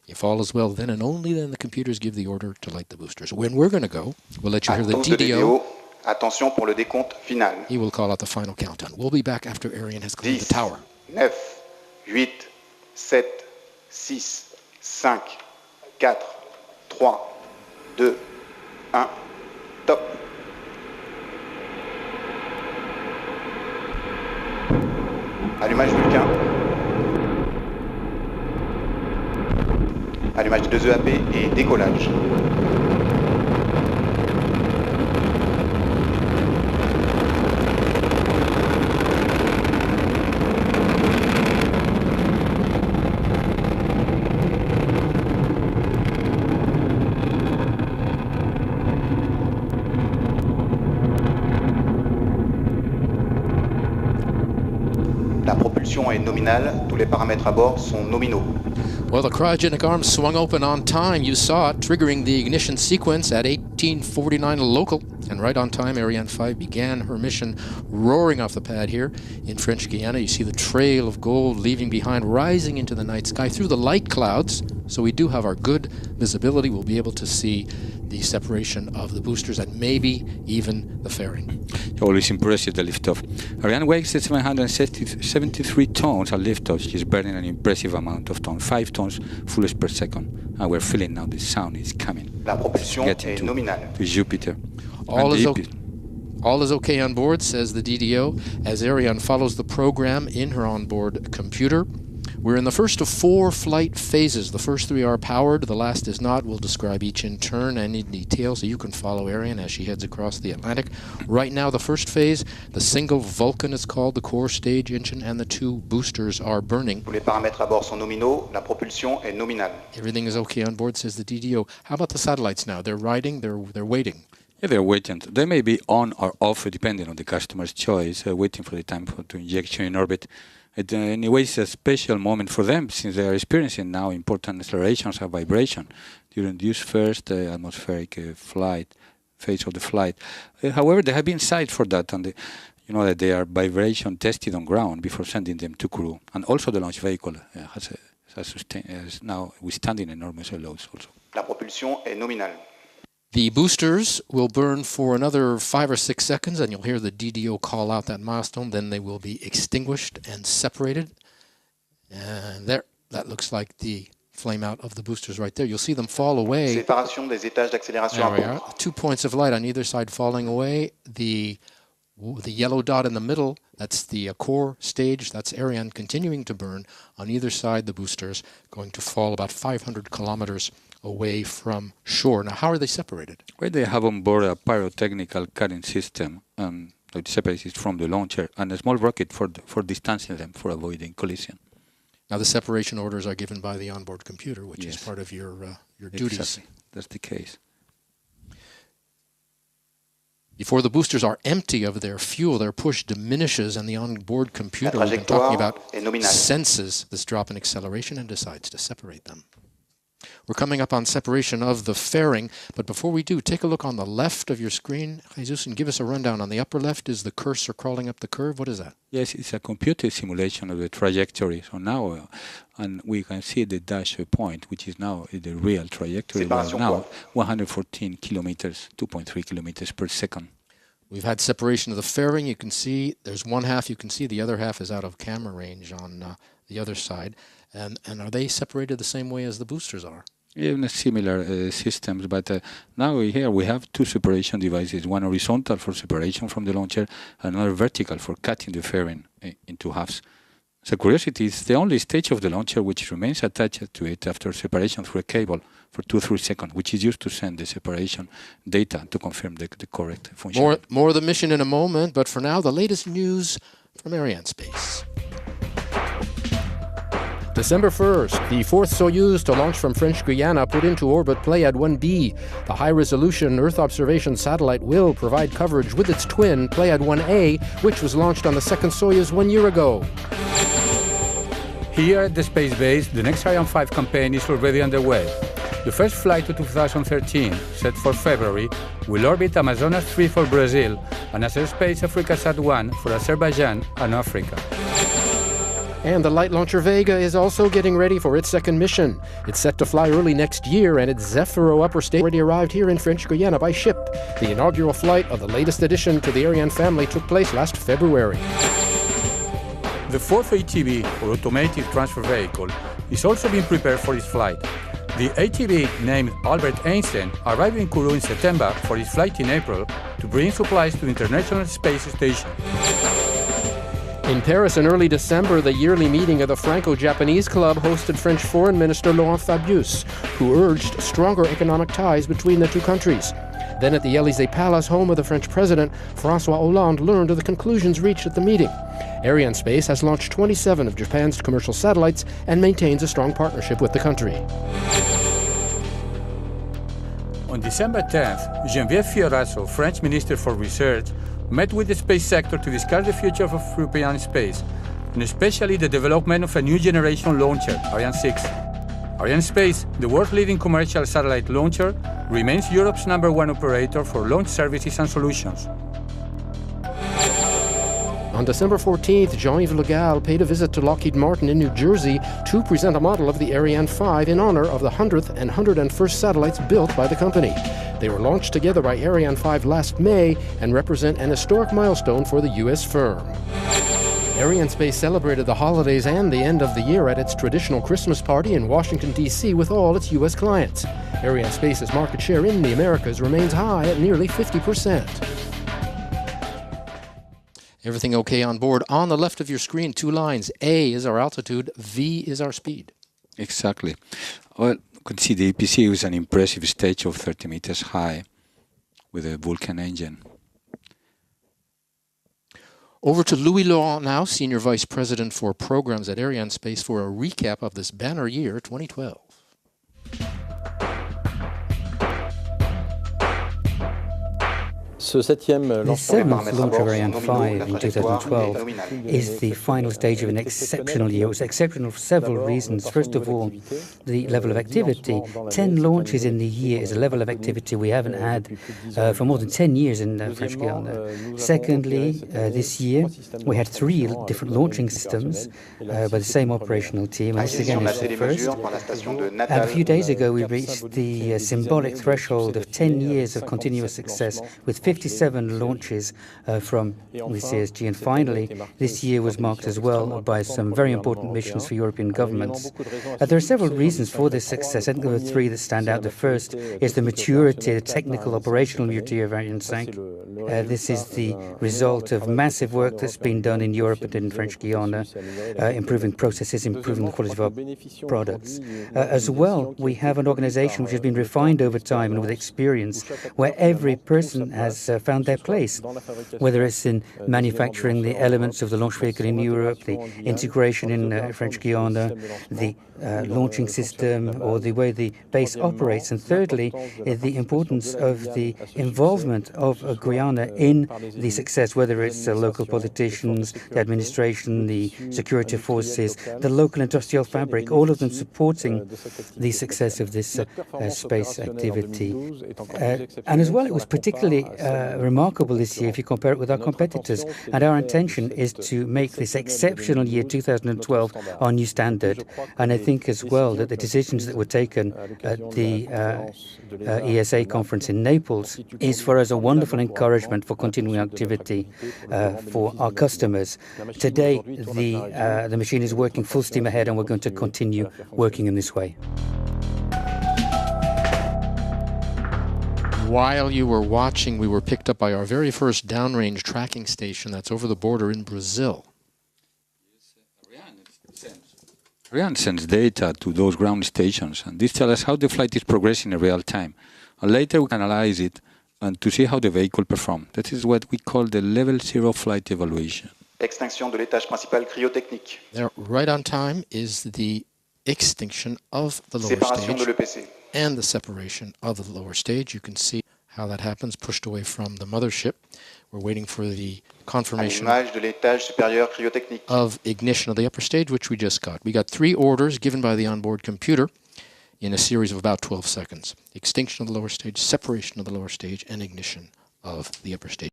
If all is well, then and only then the computers give the order to light the boosters. When we're going to go, we'll let you hear the DDO. Attention pour le décompte final. He will call out the final countdown. We'll be back after Ariane has cleared the tower. 9, 8, 7, 6, 5, 4, 3, 2, 1, top. Allumage Vulcain. Allumage de 2 EAP et décollage. La propulsion est nominale, tous les paramètres à bord sont nominaux. Well, the cryogenic arms swung open on time. You saw it, triggering the ignition sequence at 1849 local. And right on time, Ariane 5 began her mission, roaring off the pad here in French Guiana. You see the trail of gold leaving behind, rising into the night sky through the light clouds. So we do have our good visibility. We'll be able to see the separation of the boosters and maybe even the fairing. Always impressive, the liftoff. Ariane weighs 773 tons at liftoff. She's burning an impressive amount of tons, 5 tons full per second. And we're feeling now the sound is coming. La propulsion est nominale. To Jupiter. All is okay on board, says the DDO, as Ariane follows the program in her onboard computer. We're in the first of 4 flight phases. The first 3 are powered, the last is not. We'll describe each in turn and in detail so you can follow Ariane as she heads across the Atlantic. Right now, the first phase, the single Vulcan is called, the core stage engine, and the 2 boosters are burning. Tous les paramètres à bord sont nominaux, la propulsion est nominale. Everything is okay on board, says the DDO. How about the satellites now? They're riding, they're waiting. Yeah, they're waiting. They may be on or off depending on the customer's choice, waiting for the time to injection in orbit. Anyway, it's a special moment for them since they are experiencing now important accelerations of vibration during this first atmospheric phase of the flight. However, there have been sites for that, and you know that they are vibration tested on ground before sending them to crew. And also the launch vehicle has now withstanding enormous loads also. La propulsion est nominale. The boosters will burn for another 5 or 6 seconds, and you'll hear the DDO call out that milestone. Then they will be extinguished and separated. And there, that looks like the flame out of the boosters right there. You'll see them fall away. Séparation des étages d'accélération. There we are. 2 points of light on either side falling away. The yellow dot in the middle, that's the core stage. That's Ariane continuing to burn. On either side, the boosters going to fall about 500 kilometers away from shore. Now, how are they separated? Well, they have on board a pyrotechnical cutting system that separates it from the launcher and a small rocket for distancing them, for avoiding collision. Now, the separation orders are given by the onboard computer, which is part of your duties. Exactly. That's the case. Before the boosters are empty of their fuel, their push diminishes, and the onboard computer, we've been talking about, senses this drop in acceleration and decides to separate them. We're coming up on separation of the fairing, but before we do, take a look on the left of your screen, Jesus, and give us a rundown. On the upper left is the cursor crawling up the curve. What is that? Yes, it's a computer simulation of the trajectory. So now, and we can see the dash point, which is now the real trajectory. Now 114 kilometers, 2.3 kilometers per second. We've had separation of the fairing. You can see there's one half you can see. The other half is out of camera range on the other side. And are they separated the same way as the boosters are? Even similar systems, but now here we have 2 separation devices, one horizontal for separation from the launcher, and another vertical for cutting the fairing into halves. So curiosity is the only stage of the launcher which remains attached to it after separation through a cable for 2 or 3 seconds, which is used to send the separation data to confirm the correct function. More of the mission in a moment, but for now, the latest news from Arianespace. December 1st, the 4th Soyuz to launch from French Guiana put into orbit Pléiade 1b. The high-resolution Earth observation satellite will provide coverage with its twin, Pléiade 1a, which was launched on the 2nd Soyuz 1 year ago. Here at the space base, the next Ariane 5 campaign is already underway. The first flight to 2013, set for February, will orbit Amazonas 3 for Brazil and Space Africa Sat 1 for Azerbaijan and Africa. And the light launcher Vega is also getting ready for its second mission. It's set to fly early next year, and its Zefiro upper stage already arrived here in French Guiana by ship. The inaugural flight of the latest addition to the Ariane family took place last February. The fourth ATV, or Automated Transfer Vehicle, is also being prepared for its flight. The ATV, named Albert Einstein, arrived in Kourou in September for its flight in April to bring supplies to the International Space Station. In Paris in early December, the yearly meeting of the Franco-Japanese Club hosted French Foreign Minister Laurent Fabius, who urged stronger economic ties between the two countries. Then at the Élysée Palace, home of the French President, François Hollande learned of the conclusions reached at the meeting. Arianespace has launched 27 of Japan's commercial satellites and maintains a strong partnership with the country. On December 10th, Geneviève Fioraso, French Minister for Research, met with the space sector to discuss the future of European space, and especially the development of a new generation launcher, Ariane 6. Arianespace, the world's leading commercial satellite launcher, remains Europe's #1 operator for launch services and solutions. On December 14th, Jean-Yves Le Gall paid a visit to Lockheed Martin in New Jersey to present a model of the Ariane 5 in honor of the 100th and 101st satellites built by the company. They were launched together by Ariane 5 last May and represent an historic milestone for the U.S. firm. Arianespace celebrated the holidays and the end of the year at its traditional Christmas party in Washington, D.C. with all its U.S. clients. Arianespace's market share in the Americas remains high at nearly 50%. Everything okay on board. On the left of your screen, two lines. A is our altitude, V is our speed. Exactly. Well, you can see the EPC is an impressive stage of 30 meters high with a Vulcan engine. Over to Louis Laurent now, Senior Vice President for Programs at Arianespace, for a recap of this banner year 2012. The seventh launch of Ariane 5 in 2012 is the final stage of an exceptional year. It was exceptional for several reasons. First of all, the level of activity. 10 launches in the year is a level of activity we haven't had for more than 10 years in French Guiana. Secondly, this year we had 3 different launching systems by the same operational team. And this again is the first. And a few days ago we reached the symbolic threshold of 10 years of continuous success with 57 launches from the CSG, and finally, this year was marked as well by some very important missions for European governments. There are several reasons for this success. I think there are 3 that stand out. The first is the maturity, the technical, operational maturity of Ariane 5. This is the result of massive work that's been done in Europe and in French Guiana, improving processes, improving the quality of our products. As well, we have an organization which has been refined over time and with experience, where every person has found their place, whether it's in manufacturing the elements of the launch vehicle in Europe, the integration in French Guiana, the launching system, or the way the base operates. And thirdly, the importance of the involvement of Guyana in the success, whether it's local politicians, the administration, the security forces, the local industrial fabric, all of them supporting the success of this space activity. And as well, it was particularly remarkable this year if you compare it with our competitors. And our intention is to make this exceptional year 2012 our new standard. And I think as well that the decisions that were taken at the ESA conference in Naples is for us a wonderful encouragement for continuing activity for our customers. Today, the machine is working full steam ahead, and we're going to continue working in this way. While you were watching, we were picked up by our very first downrange tracking station that's over the border in Brazil. Ariane sends data to those ground stations, and this tells us how the flight is progressing in real time. And later we can analyze it and to see how the vehicle performs. That is what we call the level 0 flight evaluation. Extinction de l'étage principal cryotechnique. There, right on time, is the extinction of the lower Séparation de stage l'EPC. and the separation of the lower stage. You can see how that happens, pushed away from the mothership. We're waiting for the confirmation Allumage de l'étage supérieur cryotechnique. of ignition of the upper stage, which we just got. We got 3 orders given by the onboard computer in a series of about 12 seconds. Extinction of the lower stage, separation of the lower stage, and ignition of the upper stage.